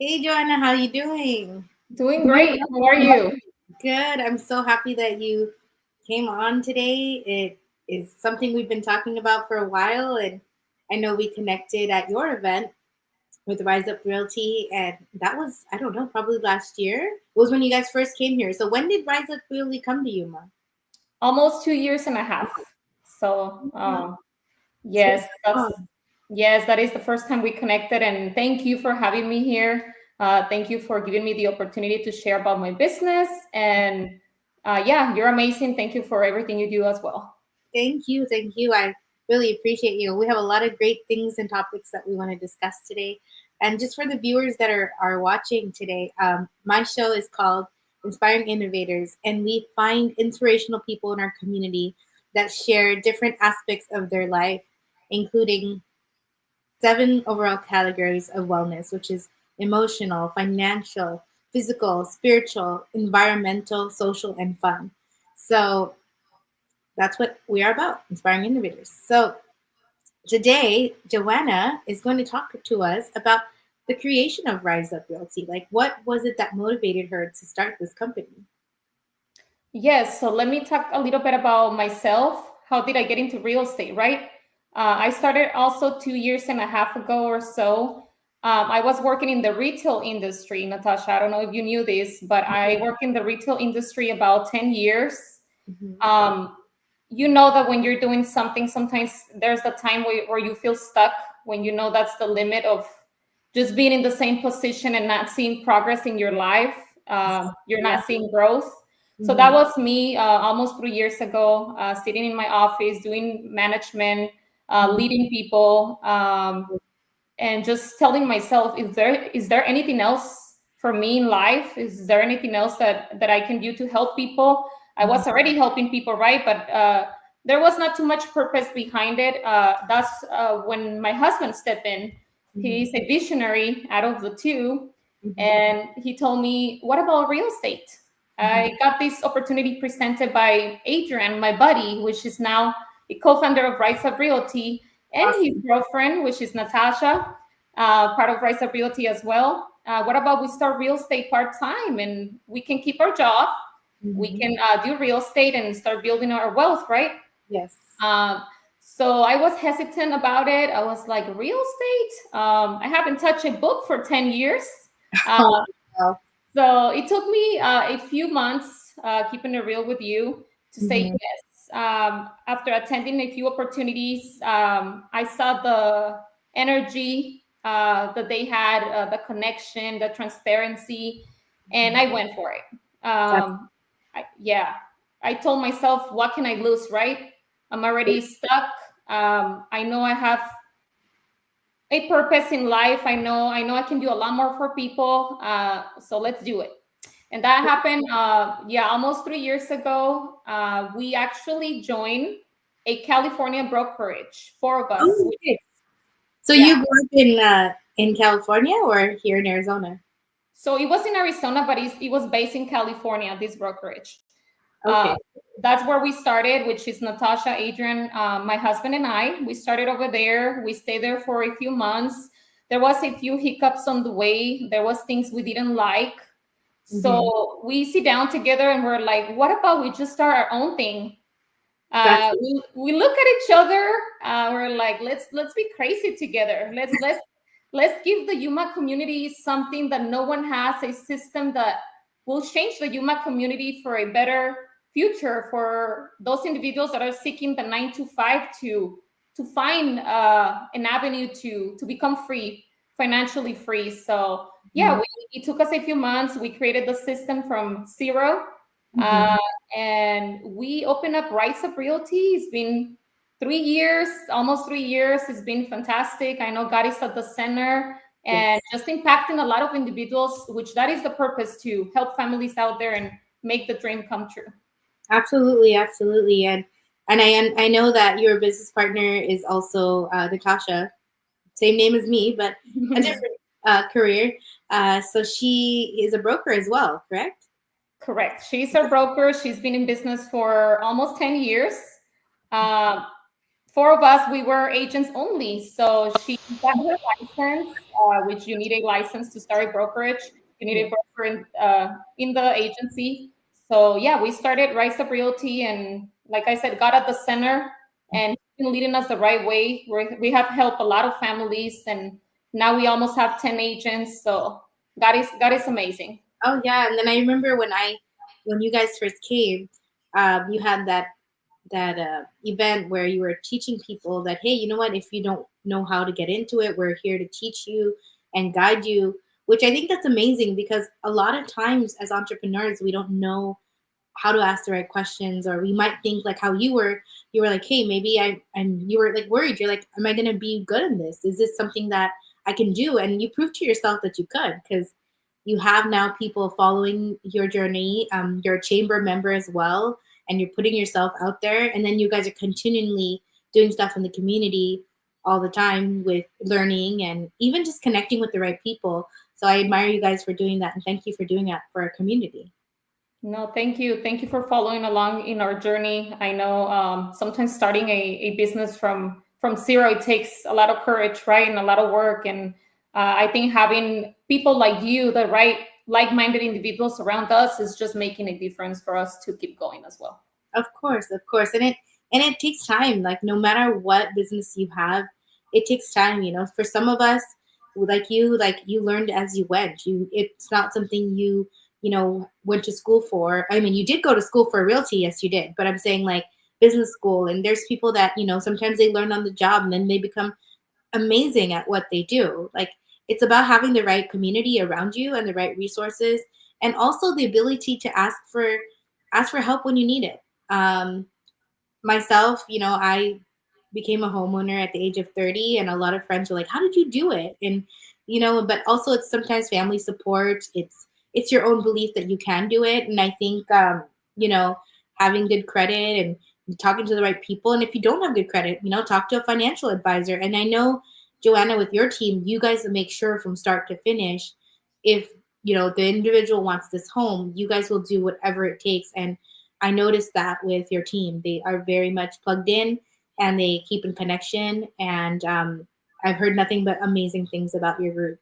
Hey, Johanna, how you doing? Doing great. How are you? Good. I'm so happy that you came on today. It is something we've been talking about for a while, and I know we connected at your event with Rise Up Realty, and that was, I don't know, probably last year. It was when you guys first came here. So when did Rise Up Realty come to you, Ma? Almost 2 years and a half. So yes, Oh, that is the first time we connected, and thank you for having me here. Thank you for giving me the opportunity to share about my business, and yeah, you're amazing. Thank you for everything you do as well. thank you. Thank you. I really appreciate you. We have a lot of great things and topics that we want to discuss today. And just for the viewers that are watching today, my show is called Inspiring Innovators, and we find inspirational people in our community that share different aspects of their life, including 7 overall categories of wellness, which is emotional, financial, physical, spiritual, environmental, social, and fun. So that's what we are about, inspiring innovators. So today, Joanna is going to talk to us about the creation of Rise Up Realty. Like, what was it that motivated her to start this company? Yes, so let me talk a little bit about myself. How did I get into real estate, right? I started also 2 years and a half ago or so. I was working in the retail industry, Natasha. I don't know if you knew this, but I worked in the retail industry about 10 years. Mhm. Um, you know that when you're doing something, sometimes there's the time where you feel stuck, when you know that's the limit of just being in the same position and not seeing progress in your life. You're Yeah. not seeing growth. So that Mhm. was me almost 3 years ago, sitting in my office, doing management, Mhm. leading people, and just telling myself, is there anything else for me in life? Is there anything else that I can do to help people? I was already helping people, right? But there was not too much purpose behind it. That's when my husband stepped in. Mhm. He's a visionary out of the two, Mhm. and he told me, what about real estate? Mhm. I got this opportunity presented by Adrian, my buddy, which is now a co-founder of Rise Up Realty, and his Awesome. girlfriend, which is Natasha, part of Rise Up Realty as well. What about we start real estate part-time, and we can keep our job, we Mhm. can do real estate and start building our wealth, right? Yes. Um, so I was hesitant about it. I was like, real estate? I haven't touched a book for 10 years. Uh, Oh, wow. so it took me a few months, keeping it real with you, to say Mhm. yes. After attending a few opportunities, I saw the energy that they had, the connection, the transparency, and I went for it. That's Yeah, I told myself, what can I lose, right? I'm already stuck. I know I have a purpose in life. I know I can do a lot more for people. So let's do it. And that happened, yeah, almost 3 years ago. We actually joined a California brokerage, four of us. oh, okay. So Yeah. you grew up in California or here in Arizona? So it was in Arizona, but it was based in California, this brokerage. Uh, Okay. that's where we started, which is Natasha, Adrian, my husband, and I. We started over there. We stayed there for a few months. There was a few hiccups on the way. There was things we didn't like. Mm-hmm. So we sit down together and we're like, what about we just start our own thing? Gotcha. We look at each other. We're like, let's be crazy together. Let's give the Yuma community something that no one has, a system that will change the Yuma community for a better future for those individuals that are seeking the 9 to 5 to find an avenue to become free financially free. So yeah, Mhm. it took us a few months. We created the system from zero, uh, Mhm. and we opened up Rise Up Realty. It's been 3 years, almost 3 years. It's been fantastic. I know God is at the center and Yes. just impacting a lot of individuals, which that is the purpose, to help families out there and make the dream come true. Absolutely, absolutely, and I know that your business partner is also Natasha, same name as me, but a different career. So she is a broker as well, correct? Correct. She's our broker. She's been in business for almost 10 years. Uh, Four of us, we were agents only. So she got her license, which you need a license to start a brokerage. You need a Yeah. broker in the agency. So yeah, we started Rise Up Realty, and like I said, got at the center, and he's been leading us the right way. We have helped a lot of families, and now we almost have 10 agents. So God is amazing. Oh yeah, and then I remember when you guys first came, you had that event where you were teaching people that, hey, you know what, if you don't know how to get into it, we're here to teach you and guide you, which I think that's amazing because a lot of times as entrepreneurs we don't know how to ask the right questions, or we might think like how you were like, hey, maybe and you were like worried, you're like, am I going to be good in this, is this something that I can do? And you proved to yourself that you could, because you have now people following your journey. You're a chamber member as well, and you're putting yourself out there, and then you guys are continually doing stuff in the community all the time with learning and even just connecting with the right people. So I admire you guys for doing that, and thank you for doing that for our community. No, thank you. Thank you for following along in our journey. I know sometimes starting a business from zero, it takes a lot of courage, right? And a lot of work. And I think having people like you, the right like-minded individuals around us, is just making a difference for us to keep going as well. Of course, and it takes time. Like no matter what business you have, it takes time. You know, for some of us, like you learned as you went. It's not something you know went to school for. I mean, you did go to school for realty, yes, you did. But I'm saying like business school, and there's people that sometimes they learn on the job and then they become amazing at what they do. Like it's about having the right community around you and the right resources, and also the ability to ask for help when you need it. Myself, I became a homeowner at the age of 30, and a lot of friends were like, "How did you do it?" And but also it's sometimes family support. It's your own belief that you can do it, and I think you know having good credit and talking to the right people. And if you don't have good credit, talk to a financial advisor. And I know, Joanna, with your team, you guys make sure from start to finish, if the individual wants this home, you guys will do whatever it takes. And I noticed that with your team, they are very much plugged in and they keep in connection. And I've heard nothing but amazing things about your group.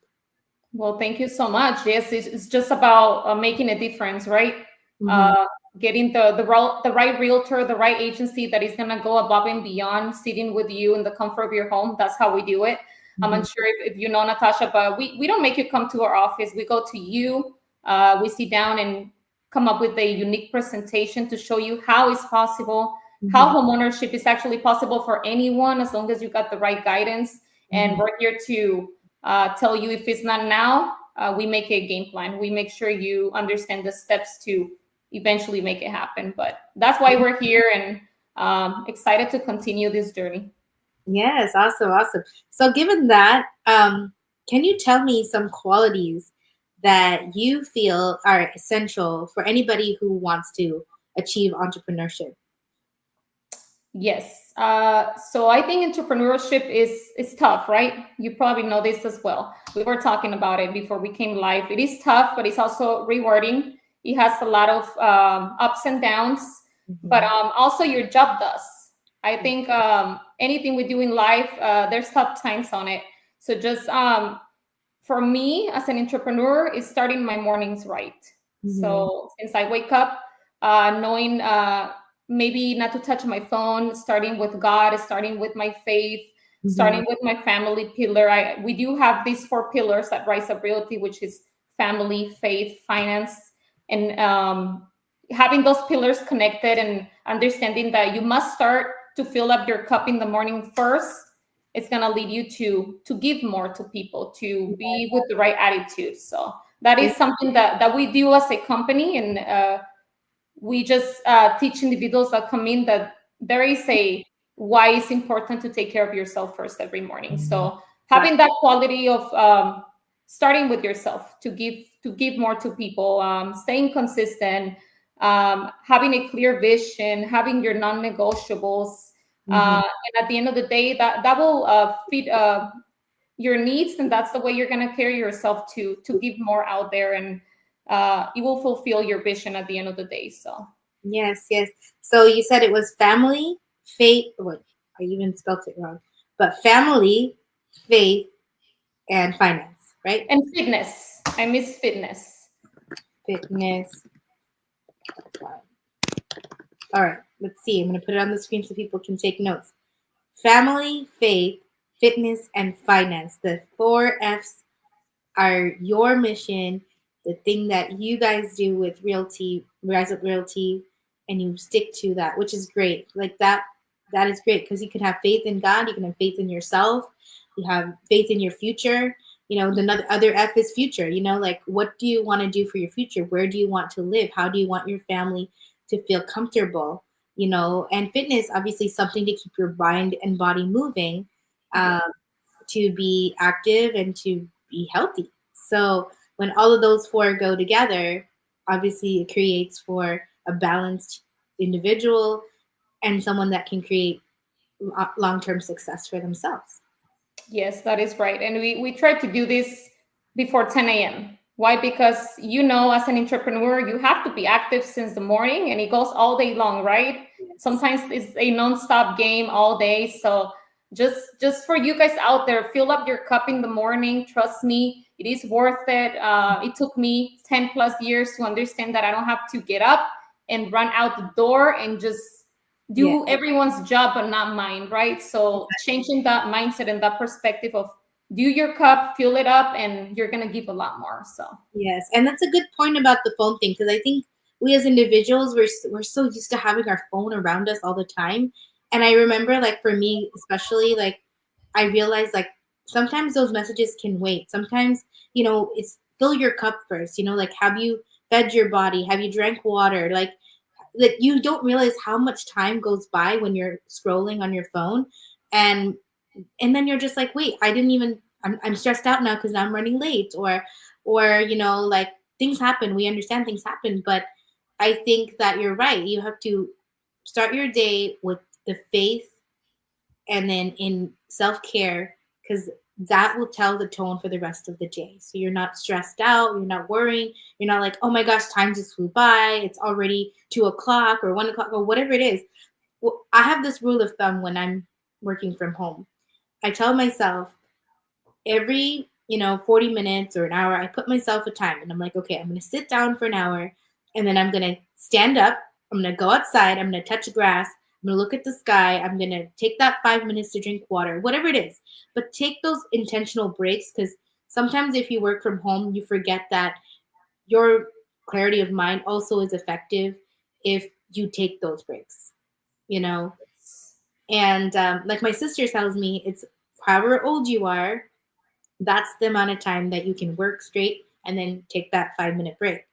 Well, thank you so much. Yes, it's just about making a difference, right? Hmm. Uh, Getting the right realtor, the right agency that is going to go above and beyond, sitting with you in the comfort of your home. That's how we do it. I'm Hmm. unsure if you know, Natasha, but we don't make you come to our office. We go to you. We sit down and come up with a unique presentation to show you how it's possible, how Hmm. homeownership is actually possible for anyone as long as you got the right guidance. And Hmm. we're here to tell you if it's not now, we make a game plan. We make sure you understand the steps to eventually make it happen. But that's why we're here, and excited to continue this journey. Yes, awesome, awesome. So, given that, can you tell me some qualities that you feel are essential for anybody who wants to achieve entrepreneurship? Yes. So I think entrepreneurship is tough, right? You probably know this as well. We were talking about it before we came live. It is tough, but it's also rewarding. It has a lot of ups and downs, but Hmm. also your job does. I think anything we do in life, there's tough times on it. So just for me as an entrepreneur, is starting my mornings right. Hmm. So since I wake up, knowing maybe not to touch my phone, starting with God, starting with my faith, Hmm. starting with my family pillar. We do have these four pillars at Rise Up Realty, which is family, faith, finance, and having those pillars connected and understanding that you must start to fill up your cup in the morning first, it's going to lead you to give more to people, to be with the right attitude. So that Yeah. is something that we do as a company. And we just teach individuals that come in that there is a why it's important to take care of yourself first every morning. So Right. having that quality of starting with yourself to give more to people, staying consistent, having a clear vision, having your non-negotiables, Mhm. and at the end of the day, that will feed your needs, and that's the way you're going to carry yourself to give more out there, and it will fulfill your vision at the end of the day. So Yes, yes. So you said it was family, faith. What? I even spelt it wrong. But family, faith, and finance, right? and fitness, I miss fitness. Fitness. All right. Let's see. I'm going to put it on the screen so people can take notes. Family, faith, fitness, and finance. The four F's are your mission, the thing that you guys do with Realty, Rise Up Realty, and you stick to that, which is great. Like that is great because you can have faith in God, you can have faith in yourself, you have faith in your future. You know, the other F is future. You know, like what do you want to do for your future? Where do you want to live? How do you want your family to feel comfortable? You know, and fitness, obviously, something to keep your mind and body moving. Yeah. Um, to be active and to be healthy. So when all of those four go together, obviously it creates for a balanced individual and someone that can create long-term success for themselves. Yes, that is right. And we try to do this before 10 a.m. Why? Because as an entrepreneur, you have to be active since the morning, and it goes all day long, right? Yes. Sometimes it's a non-stop game all day. So just for you guys out there, fill up your cup in the morning. Trust me, it is worth it. It took me 10 plus years to understand that I don't have to get up and run out the door and just Yeah. do everyone's job but not mine, right? So changing that mindset and that perspective of do your cup, fill it up, and you're gonna give a lot more. So Yes, and that's a good point about the phone thing because I think we as individuals we're so used to having our phone around us all the time. And I remember, like for me especially, like I realized like sometimes those messages can wait. Sometimes it's fill your cup first. Like have you fed your body? Have you drank water? Like you don't realize how much time goes by when you're scrolling on your phone, and then you're just like, wait, I didn't even I'm stressed out now because I'm running late, or like things happen, we understand things happen, but I think that you're right, you have to start your day with the faith and then in self-care, because that will tell the tone for the rest of the day. So you're not stressed out, you're not worrying, you're not like, oh my gosh, time just flew by, it's already 2 o'clock or 1 o'clock or whatever it is. Well, I have this rule of thumb when I'm working from home. I tell myself every 40 minutes or an hour, I put myself a time and I'm like, okay, I'm going to sit down for an hour, and then I'm going to stand up, I'm going to go outside, I'm going to touch grass, I'm going to look at the sky, I'm going to take that 5 minutes to drink water, whatever it is. But take those intentional breaks, because sometimes if you work from home you forget that your clarity of mind also is effective if you take those breaks, you know and like my sister tells me, it's however old you are, that's the amount of time that you can work straight and then take that 5 minute break.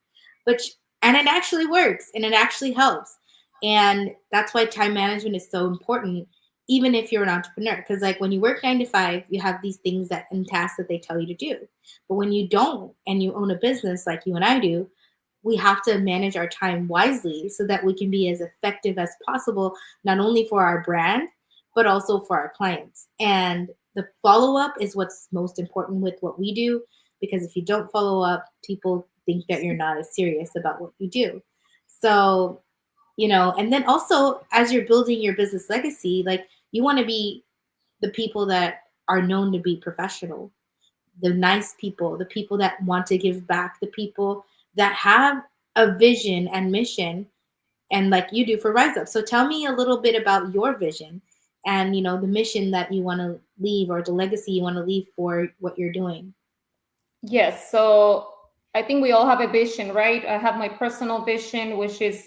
Which, and it actually works and it actually helps. And that's why time management is so important, even if you're an entrepreneur. Because like when you work 9 to 5, you have these things that and tasks that they tell you to do. But when you don't and you own a business like you and I do, we have to manage our time wisely so that we can be as effective as possible, not only for our brand, but also for our clients. And the follow up is what's most important with what we do, because if you don't follow up, people think that you're not as serious about what you do. So, and then also as you're building your business legacy, like you want to be the people that are known to be professional, the nice people, the people that want to give back, the people that have a vision and mission, and like you do for Rise Up. So tell me a little bit about your vision and the mission that you want to leave, or the legacy you want to leave for what you're doing. yes, so I think we all have a vision, right? I have my personal vision, which is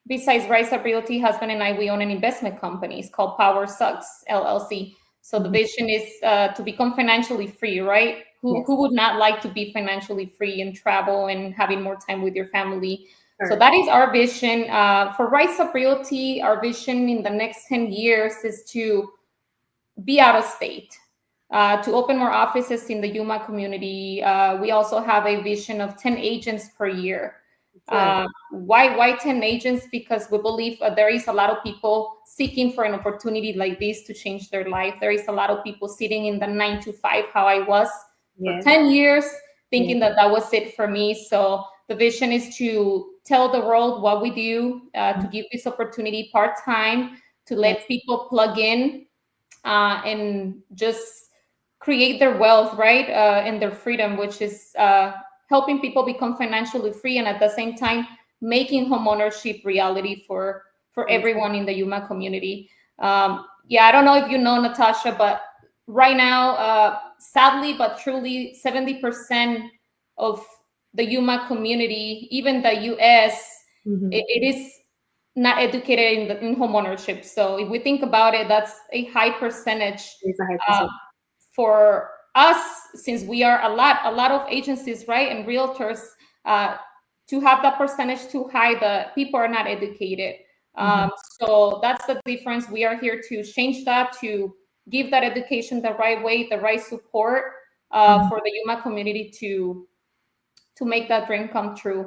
besides Rise Up Realty, husband and I, we own an investment company. It's called Power Suggs LLC. So the Mhm. vision is to become financially free, right? Who Yes. would not like to be financially free and travel and having more time with your family? So Correct. that is our vision for Rise Up Realty. Our vision in the next 10 years is to be out of state, to open more offices in the Yuma community. We also have a vision of 10 agents per year. Good. Why 10 agents? Because we believe there is a lot of people seeking for an opportunity like this to change their life. There is a lot of people sitting in the 9 to 5, how I was for Yes. 10 years, Yes. thinking that that was it for me. So the vision is to tell the world what we do, to give this opportunity part-time, to let Yes. people plug in and just create their wealth, right? And their freedom, which is helping people become financially free, and at the same time making homeownership reality for Yes. everyone in the Yuma community. Yeah, I don't know if you know, Natasha, but right now, sadly but truly, 70% of the Yuma community, even the US, Mm-hmm. it is not educated in home ownership. So if we think about it, that's a high percentage It's a high uh, percent. for us, since we are a lot of agencies, right, and realtors. Uh, to have that percentage too high, the people are not educated. Mm-hmm. Um, so that's the difference. We are here to change that, to give that education the right way, the right support Mm-hmm. for the Yuma community to make that dream come true.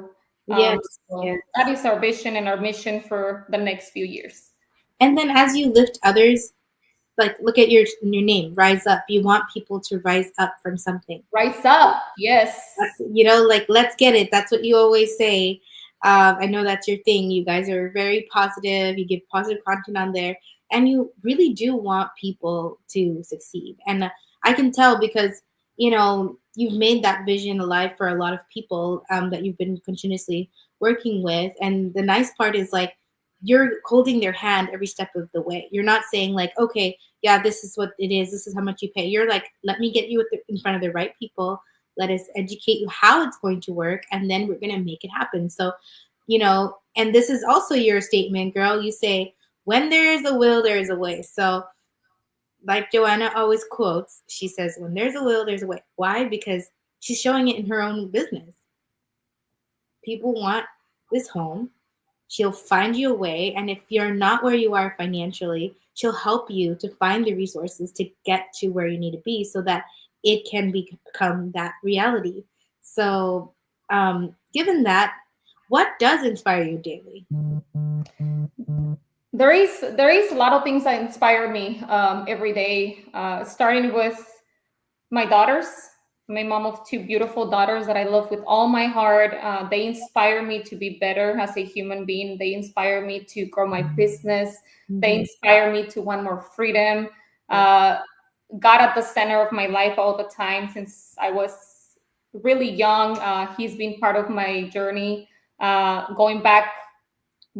Um, Yes. so that Yes. is our vision and our mission for the next few years. And then as you lift others, like look at your name, Rise Up. You want people to rise up from something. Rise up, yes. Like let's get it. That's what you always say. I know that's your thing. You guys are very positive. You give positive content on there, and you really do want people to succeed. And I can tell because you've made that vision alive for a lot of people that you've been continuously working with. And the nice part is like you're holding their hand every step of the way. You're not saying like, okay, yeah, this is what it is. This is how much you pay. You're like, let me get you in front of the right people. Let us educate you how it's going to work, and then we're going to make it happen. So, and this is also your statement, girl. You say, when there is a will, there is a way. So, like Joanna always quotes, she says, when there's a will, there's a way. Why? Because she's showing it in her own business. People want this home. She'll find you a way. And if you're not where you are financially, she'll help you to find the resources to get to where you need to be so that it can become that reality. So, given that, what does inspire you daily? There is a lot of things that inspire me every day, starting with my daughters. I'm a mom of two beautiful daughters that I love with all my heart. They inspire me to be better as a human being. They inspire me to grow my business. They Mm-hmm. inspire me to want more freedom. Yes. Uh, God at the center of my life all the time since I was really young. He's been part of my journey, going back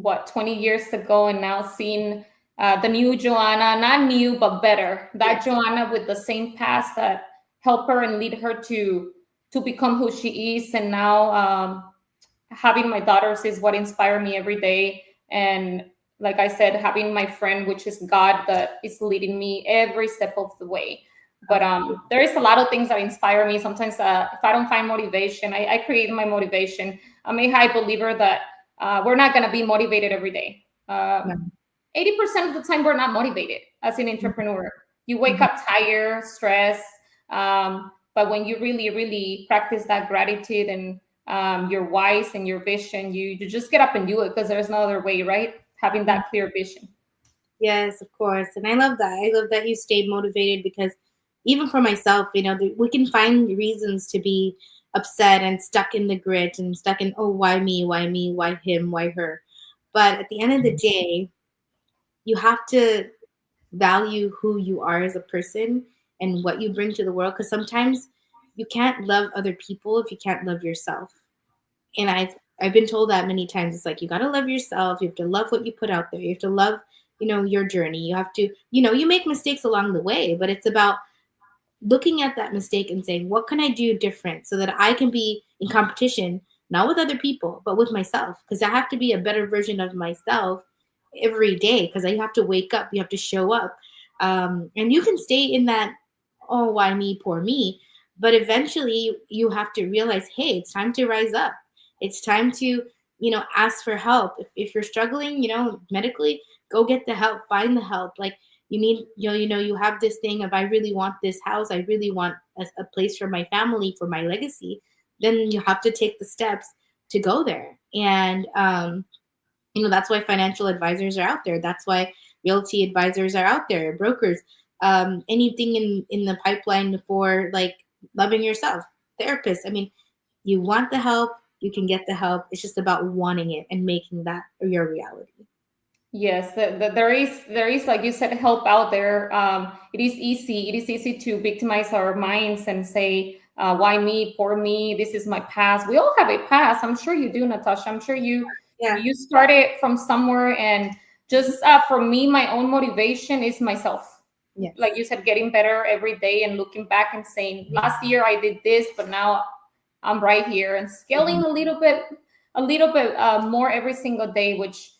20 years ago, and now seeing the new Johanna, not new but better, that Yes. Johanna with the same past that helped her and lead her to become who she is. And now having my daughters is what inspire me every day. And like I said, having my friend, which is God, that is leading me every step of the way. But there is a lot of things that inspire me. Sometimes if I don't find motivation, I create my motivation. I'm a high believer that we're not going to be motivated every day. No. 80% of the time, we're not motivated as an entrepreneur. You wake Mhm. up tired, stressed. But when you really, really practice that gratitude and your whys and your vision, you just get up and do it because there's no other way, right? Having Mhm. that clear vision. Yes, of course. And I love that. I love that you stayed motivated because even for myself, we can find reasons to be upset and stuck in the grit and stuck in, oh, why me? Why me? Why him? Why her? But at the end of the day, you have to value who you are as a person and what you bring to the world because sometimes you can't love other people if you can't love yourself. And I've been told that many times. It's like you got to love yourself. You have to love what you put out there. You have to love, your journey. You have to, you make mistakes along the way, but it's about looking at that mistake and saying, what can I do different so that I can be in competition, not with other people, but with myself? Because I have to be a better version of myself every day because I have to wake up, you have to show up. And you can stay in that, oh, why me, poor me. But eventually you have to realize, hey, it's time to rise up. It's time to, ask for help. If you're struggling, medically, go get the help, find the help. Like you need, you have this thing of, I really want this house. I really want a place for my family, for my legacy. Then you have to take the steps to go there. And, that's why financial advisors are out there. That's why realty advisors are out there, brokers, anything in the pipeline for like loving yourself, therapists. I mean, you want the help, you can get the help. It's just about wanting it and making that your reality. Yes, there is like you said, help out there. It is easy. It is easy to victimize our minds and say, "Why me? Poor me. This is my past." We all have a past. I'm sure you do, Natasha. I'm sure you Yeah. you started from somewhere. And just for me, my own motivation is myself. Yes. Like you said, getting better every day and looking back and saying, "Last year I did this, but now I'm right here," and scaling a little bit more every single day, which.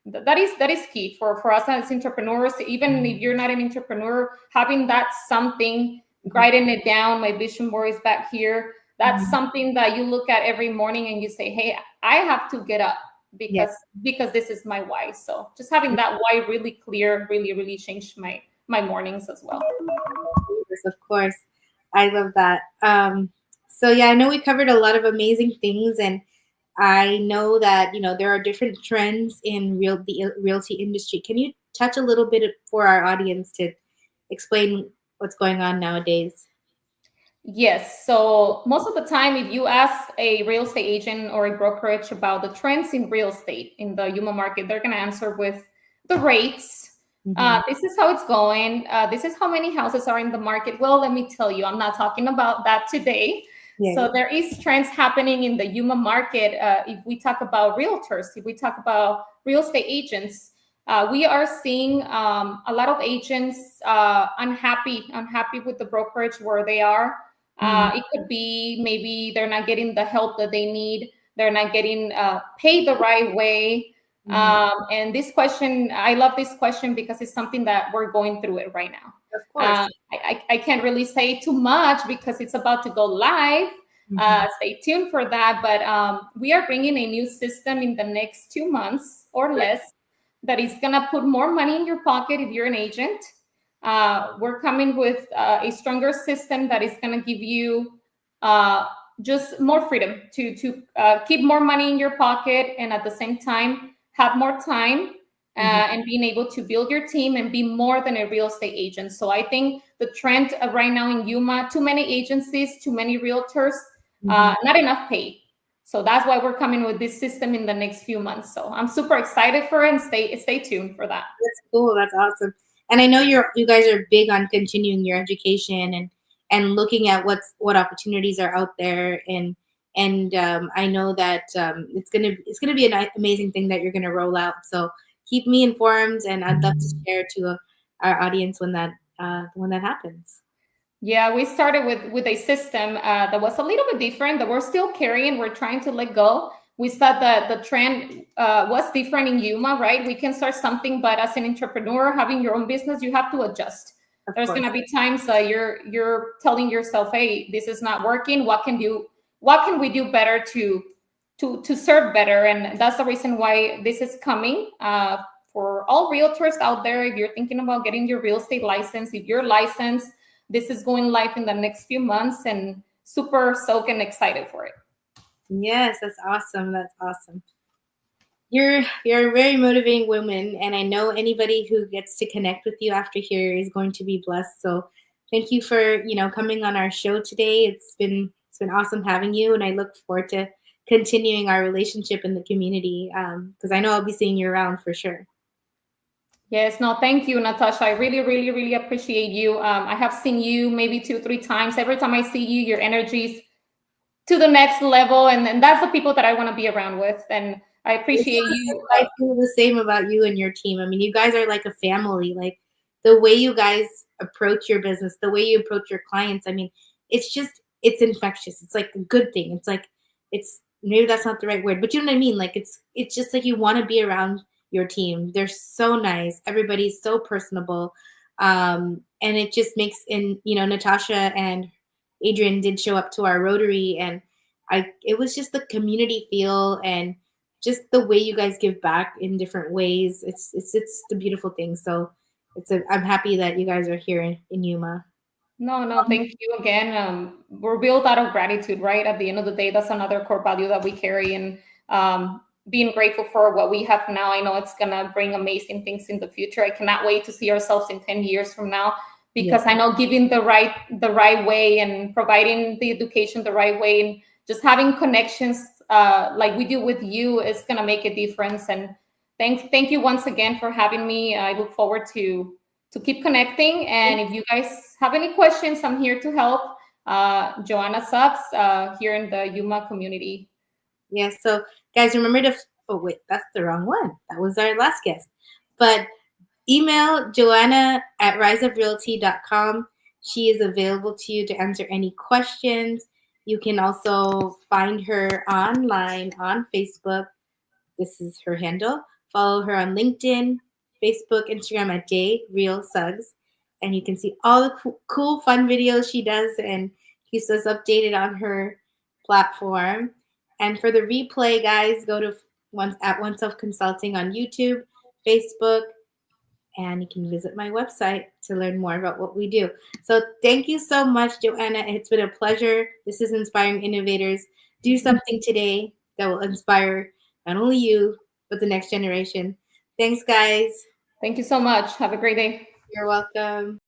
That is key for us as entrepreneurs. Even if you're not an entrepreneur, having that something, writing it down, my vision board is back here. That's something that you look at every morning and you say, hey, I have to get up because Yes. because this is my why. So just having that why really clear really changed my mornings as well. Yes, of course. I love that. So yeah, I know we covered a lot of amazing things, and I know that there are different trends in the realty industry. Can you touch a little bit for our audience to explain what's going on nowadays? Yes. So most of the time, if you ask a real estate agent or a brokerage about the trends in real estate in the Yuma market, they're going to answer with the rates. This is how it's going. This is how many houses are in the market. Well, let me tell you, I'm not talking about that today. Yeah. So there is trends happening in the Yuma market. If we talk about realtors, if we talk about real estate agents, we are seeing a lot of agents unhappy with the brokerage where they are. It could be maybe they're not getting the help that they need. They're not getting paid the right way. And this question, I love this question because it's something that we're going through it right now. Of course. I can't really say too much because it's about to go live. Stay tuned for that. But we are bringing a new system in the next 2 months or less that is going to put more money in your pocket if you're an agent. We're coming with a stronger system that is going to give you just more freedom to keep more money in your pocket and at the same time have more time and being able to build your team and be more than a real estate agent. So I think the trend right now in Yuma, too many agencies, too many realtors, not enough pay. So that's why we're coming with this system in the next few months. So I'm super excited for it, and stay tuned for that. That's cool. That's awesome. And I know you guys are big on continuing your education and looking at what opportunities are out there, and I know that it's gonna be an amazing thing that you're gonna roll out. So keep me informed, and I'd love to share to our audience when that happens. Yeah, we started with a system that was a little bit different, that we're still carrying. We're trying to let go. We thought that the trend was different in Yuma, right? We can start something, but as an entrepreneur, having your own business, you have to adjust. There's going to be times that you're telling yourself, "Hey, this is not working. What can we do better to serve better?" And that's the reason why this is coming. For all realtors out there, if you're thinking about getting your real estate license, if you're licensed, this is going live in the next few months, and super stoked and excited for it. Yes, that's awesome. That's awesome. You're a very motivating woman, and I know anybody who gets to connect with you after here is going to be blessed. So thank you for coming on our show today. It's been awesome having you, and I look forward to continuing our relationship in the community because I know I'll be seeing you around for sure. Yes, no, thank you, Natasha. I really appreciate you. I have seen you maybe 2 3 times. Every time I see you, your energy's to the next level, and that's the people that I want to be around with. And I appreciate you. I feel the same about you and your team. I mean, you guys are like a family. Like the way you guys approach your business, the way you approach your clients. I mean, it's infectious. It's like a good thing. It's like it's maybe that's not the right word, but you know what I mean. Like it's just like you want to be around your team. They're so nice. Everybody's so personable. And it just makes, and Natasha and Adrian did show up to our Rotary, and it was just the community feel and just the way you guys give back in different ways. It's the beautiful thing. So I'm happy that you guys are here in Yuma. No, no, thank you again. We're built out of gratitude, right? At the end of the day, that's another core value that we carry, and being grateful for what we have now. I know it's gonna bring amazing things in the future. I cannot wait to see ourselves in 10 years from now, because Yeah. I know giving the right way and providing the education the right way and just having connections like we do with you is gonna make a difference. And thank you once again for having me. I look forward to keep connecting. And if you guys have any questions, I'm here to help. Johanna Suggs, here in the Yuma community. Yes. So, guys, remember to. Oh, wait, that's the wrong one. That was our last guest. But email Johanna at riseuprealty.com. She is available to you to answer any questions. You can also find her online on Facebook. This is her handle. Follow her on LinkedIn, Facebook, Instagram at JRealSuggs. And you can see all the cool, fun videos she does and keeps us updated on her platform. And for the replay, guys, go to One Self Consulting on YouTube, Facebook, and you can visit my website to learn more about what we do. So thank you so much, Johanna. It's been a pleasure. This is Inspiring Innovators. Do something today that will inspire not only you, but the next generation. Thanks, guys. Thank you so much. Have a great day. You're welcome.